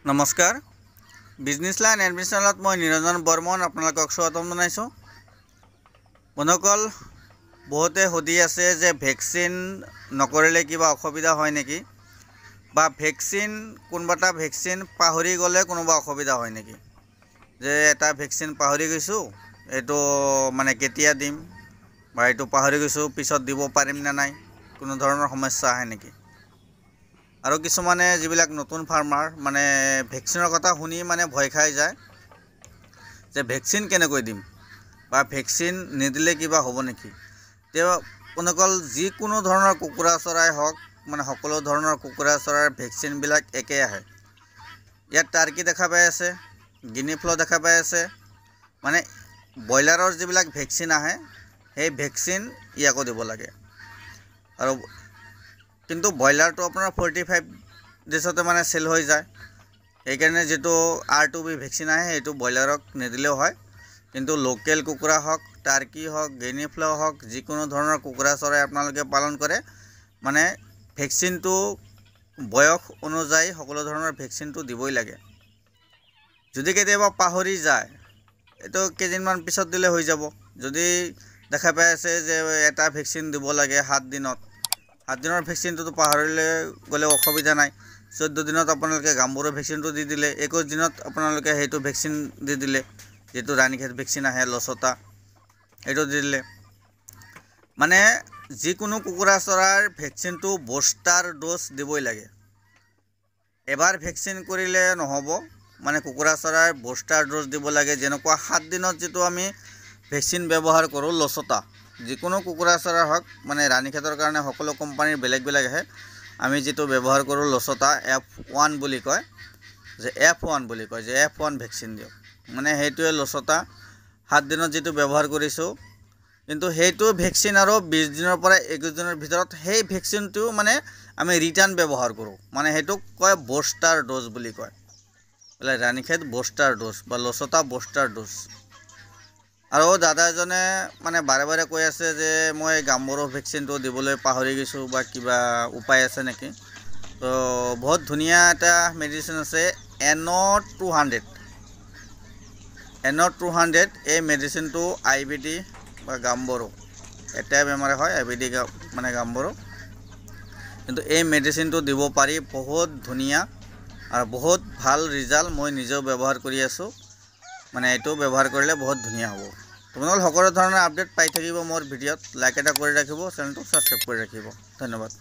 নমস্কাৰ business line এডমিশ্যনত মই নিৰঞ্জন বৰ্মন আপোনালোকক স্বাগতম জনাইছোঁ। বন্ধুসকল, বহুতে সুধি আছে যে ভেকচিন নকৰিলে কিবা অসুবিধা হয় নেকি, বা ভেকচিন কোনোবা এটা ভেকচিন পাহৰি গ'লে কোনোবা অসুবিধা হয় নেকি, যে এটা ভেকচিন পাহৰি গৈছোঁ, এইটো মানে কেতিয়া দিম, বা এইটো পাহৰি গৈছোঁ পিছত দিব পাৰিম নে নাই, কোনো ধৰণৰ সমস্যা আহে নেকি। আৰু কিছুমানে যিবিলাক নতুন ফাৰ্মাৰ মানে ভেকচিনৰ কথা শুনি মানে ভয় খাই যায় যে ভেকচিন কেনেকৈ দিম, বা ভেকচিন নিদিলে কিবা হ'ব নেকি। তেওঁ অকল যিকোনো ধৰণৰ কুকুৰা চৰাই হওক, মানে সকলো ধৰণৰ কুকুৰা চৰাইৰ ভেকচিনবিলাক একেই আহে। ইয়াত টাৰ্কি দেখা পাই আছে, গিনি ফ্ল' দেখা পাই আছে, মানে ব্ৰইলাৰৰ যিবিলাক ভেকচিন আহে সেই ভেকচিন ইয়াকো দিব লাগে। আৰু কিন্তু ব্ৰইলাৰটো আপোনাৰ 45 ডেজতে মানে চেল হৈ যায়। সেইকাৰণে যিটো R2B ভেকচিন আহে সেইটো ব্ৰইলাৰক নিদিলেও হয়, কিন্তু লোকেল কুকুৰা হওক, টাৰ্কি হওক, গিনি ফ্ল' হওক, যিকোনো ধৰণৰ কুকুৰা চৰাই আপোনালোকে পালন কৰে, মানে ভেকচিনটো বয়স অনুযায়ী সকলো ধৰণৰ ভেকচিনটো দিবই লাগে। যদি কেতিয়াবা পাহৰি যায়, এইটো কেইদিনমান পিছত দিলে হৈ যাব। যদি দেখা পাই আছে যে এটা ভেকচিন দিব লাগে 7 দিনত, 7 দিনৰ ভেকচিনটোতো পাহৰিলে গ'লে অসুবিধা নাই। 14 দিনত আপোনালোকে গাম্বুৰৰ ভেকচিনটো দি দিলে, 21 দিনত আপোনালোকে সেইটো ভেকচিন দি দিলে, যিটো ৰাণীখেত ভেকচিন আহে লচটা, সেইটো দি দিলে। মানে যিকোনো কুকুৰা চৰাইৰ ভেকচিনটো বুষ্টাৰ ড'জ দিবই লাগে। এবাৰ ভেকচিন কৰিলে নহ'ব, মানে কুকুৰা চৰাইৰ বুষ্টাৰ ড'জ দিব লাগে। যেনেকুৱা 7 দিনত যিটো আমি ভেকচিন ব্যৱহাৰ কৰোঁ লচটা, যিকোনো কুকুৰা চৰাই হওক, মানে ৰাণীখেতৰ কাৰণে সকলো কোম্পানীৰ বেলেগ বেলেগ আহে। আমি যিটো ব্যৱহাৰ কৰোঁ লচটা F1 বুলি কয়, যে F1 ভেকচিন দিয়ক, মানে সেইটোৱে লচটা 7 দিনত যিটো ব্যৱহাৰ কৰিছোঁ। কিন্তু সেইটো ভেকচিন আৰু 20 দিনৰ পৰা 21 দিনৰ ভিতৰত সেই ভেকচিনটো মানে আমি ৰিটাৰ্ণ ব্যৱহাৰ কৰোঁ, মানে সেইটোক কয় বুষ্টাৰ ড'জ বুলি কয়, বোলে ৰাণীখেত বুষ্টাৰ ড'জ বা লচটা বুষ্টাৰ ড'জ। আৰু দাদা এজনে মানে বাৰে বাৰে কৈ আছে যে মই গাম্বুৰৰ ভেকচিনটো দিবলৈ পাহৰি গৈছোঁ, বা কিবা উপায় আছে নেকি। তো বহুত ধুনীয়া এটা মেডিচিন আছে NO200 এই মেডিচিনটো IBD বা গাম্বুৰো এটাই বেমাৰে হয়, IBD মানে গাম্বুৰো। কিন্তু এই মেডিচিনটো দিব পাৰি, বহুত ধুনীয়া আৰু বহুত ভাল ৰিজাল্ট। মই নিজেও ব্যৱহাৰ কৰি আছোঁ, মানে এইটো ব্যৱহাৰ কৰিলে বহুত ধুনীয়া হ'ব। আপোনালোকে সকলো ধৰণৰ আপডেট পাই থাকিব মোৰ ভিডিঅ'ত। লাইক এটা কৰি ৰাখিব, চেনেলটো ছাবস্ক্ৰাইব কৰি ৰাখিব। ধন্যবাদ।